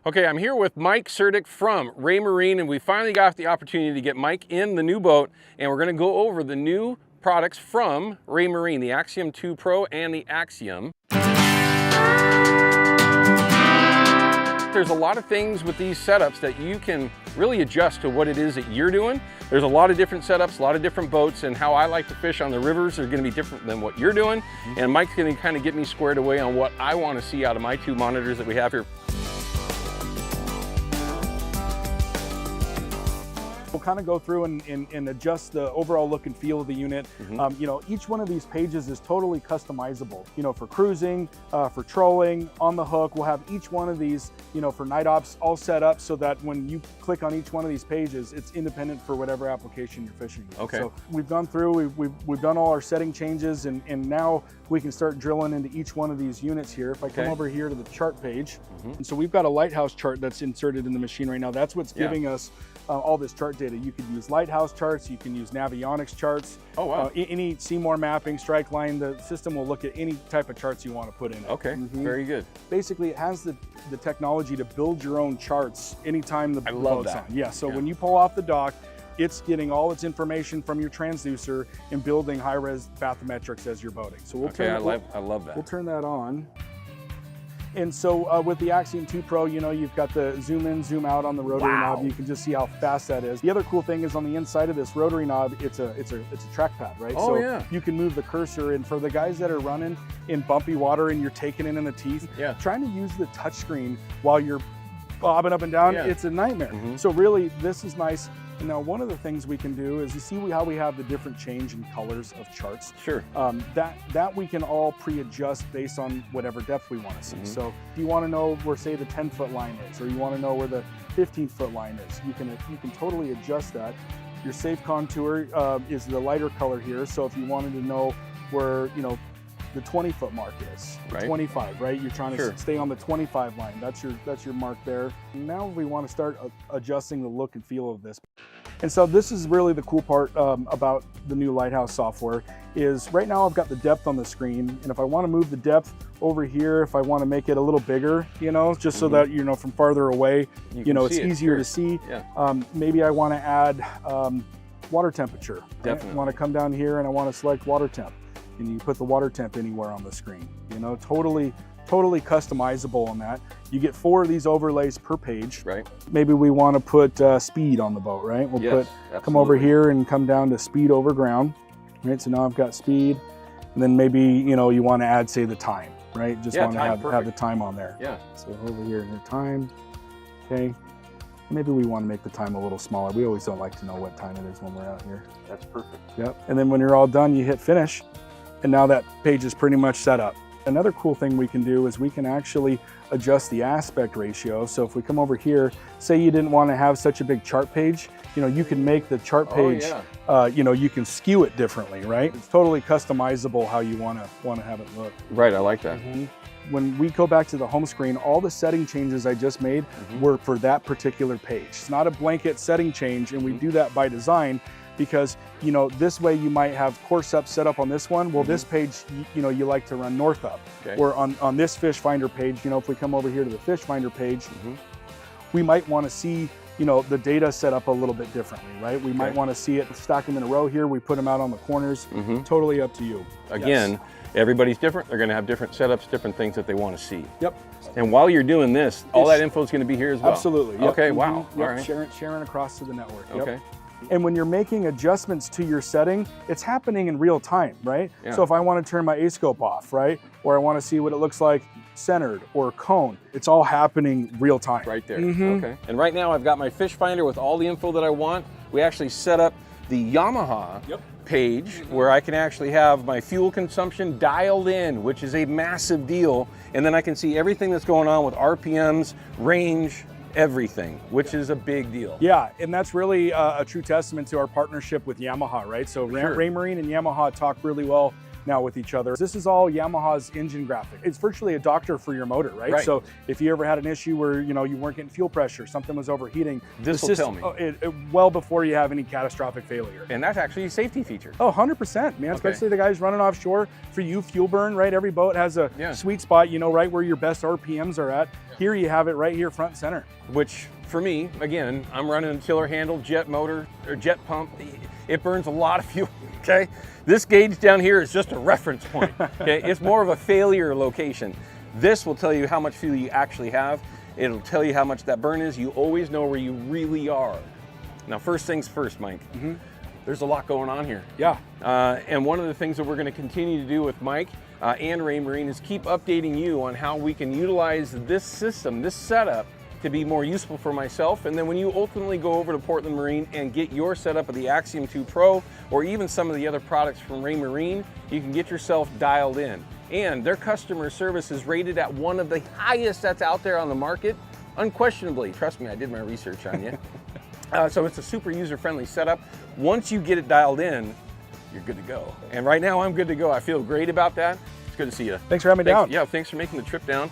Okay, I'm here with Mike Serdick from Raymarine, and we finally got the opportunity to get Mike in the new boat, and we're going to go over the new products from Raymarine, the Axiom 2 Pro and the Axiom. There's a lot of things with these setups that you can really adjust to what it is that you're doing. There's a lot of different setups, a lot of different boats, and how I like to fish on the rivers are going to be different than what you're doing. And Mike's going to kind of get me squared away on what I want to see out of my two monitors that we have here. We'll kind of go through and adjust the overall look and feel of the unit. You know, each one of these pages is totally customizable. You know, for cruising, for trolling, on the hook, we'll have each one of these, you know, for night ops all set up so that when you click on each one of these pages, it's independent for whatever application you're fishing with. Okay. So we've gone through, we've done all our setting changes, and now we can start drilling into each one of these units here. If I come over here to the chart page, and so we've got a lighthouse chart that's inserted in the machine right now. That's what's giving us all this chart data. You could use lighthouse charts, you can use navionics charts. Oh, wow. Any Seymour mapping, strike line, the system will look at any type of charts you want to put in it. Okay, very good. Basically, it has the technology to build your own charts anytime the boat's on. Yeah, so when you pull off the dock, it's getting all its information from your transducer and building high-res bathymetrics as you're boating. So I love that. We'll turn that on. And so with the Axiom 2 Pro, you know, you've got the zoom in, zoom out on the rotary knob. You can just see how fast that is. The other cool thing is on the inside of this rotary knob, it's a trackpad, right? Oh, so you can move the cursor, and for the guys that are running in bumpy water and you're taking it in the teeth, trying to use the touchscreen while you're bobbing up and down, it's a nightmare. So really, this is nice. Now, one of the things we can do is, you see how we have the different change in colors of charts? Sure. That we can all pre-adjust based on whatever depth we want to see. So if you want to know where, say, the 10-foot line is, or you want to know where the 15-foot line is, you can totally adjust that. Your safe contour is the lighter color here. So if you wanted to know where, you know, the 20-foot mark is, 25, right? You're trying to stay on the 25 line. That's your mark there. Now we want to start adjusting the look and feel of this. And so this is really the cool part about the new Lighthouse software is right now I've got the depth on the screen, and if I want to move the depth over here, if I want to make it a little bigger, you know, just so that, you know, from farther away, you know, it's easier to see. Maybe I want to add water temperature. Definitely. I want to come down here and I want to select water temp. And you put the water temp anywhere on the screen, you know, totally customizable on that. You get 4 of these overlays per page. Right. Maybe we want to put speed on the boat, right? We'll come over here and come down to speed over ground, right? So now I've got speed, and then maybe, you know, you want to add, say, the time, right? Just want to have the time on there. Yeah. So over here, the time, okay. Maybe we want to make the time a little smaller. We always don't like to know what time it is when we're out here. That's perfect. Yep. And then when you're all done, you hit finish. And now that page is pretty much set up. Another cool thing we can do is we can actually adjust the aspect ratio. So if we come over here, say you didn't want to have such a big chart page, you know, you can make the chart page, you know, you can skew it differently, right? It's totally customizable how you want to have it look. Right, I like that. When we go back to the home screen, all the setting changes I just made were for that particular page. It's not a blanket setting change, and we do that by design. Because, you know, this way you might have course up set up on this one. Well, this page, you know, you like to run north up. Or on this fish finder page, you know, if we come over here to the fish finder page, we might want to see, you know, the data set up a little bit differently, right? We might want to see it, stack them in a row here. We put them out on the corners. Totally up to you. Again, everybody's different. They're going to have different setups, different things that they want to see. Yep. And while you're doing this, all that info is going to be here as well. Absolutely. Yep. Okay, wow. All right. Sharing across to the network. Okay. And when you're making adjustments to your setting, it's happening in real time, right? So if I want to turn my A-scope off, right? Or I want to see what it looks like centered or cone, it's all happening real time. Right there, okay. And right now I've got my fish finder with all the info that I want. We actually set up the Yamaha page where I can actually have my fuel consumption dialed in, which is a massive deal. And then I can see everything that's going on with RPMs, range, everything, which is a big deal. Yeah, and that's really a true testament to our partnership with Yamaha, right? So Raymarine and Yamaha talk really well now with each other. This is all Yamaha's engine graphic. It's virtually a doctor for your motor, right? Right. So if you ever had an issue where you weren't getting fuel pressure, something was overheating, This the will system- tell me. well before you have any catastrophic failure. And that's actually a safety feature. Oh, 100%, man. Okay. Especially the guys running offshore. For you, fuel burn, right? Every boat has a Yeah. sweet spot, right where your best RPMs are at. Here you have it right here front and center. Which for me, again, I'm running a tiller handle jet motor or jet pump. It burns a lot of fuel, okay? This gauge down here is just a reference point, okay? It's more of a failure location. This will tell you how much fuel you actually have. It'll tell you how much that burn is. You always know where you really are. Now, first things first, Mike. There's a lot going on here. Yeah. And one of the things that we're going to continue to do with Mike and Raymarine is keep updating you on how we can utilize this system, this setup, to be more useful for myself. And then when you ultimately go over to Portland Marine and get your setup of the Axiom 2 Pro or even some of the other products from Raymarine, you can get yourself dialed in. And their customer service is rated at one of the highest that's out there on the market, unquestionably. Trust me, I did my research on you. So it's a super user-friendly setup. Once you get it dialed in, you're good to go. And right now I'm good to go. I feel great about that. It's good to see you. Thanks for having me down. Yeah, thanks for making the trip down.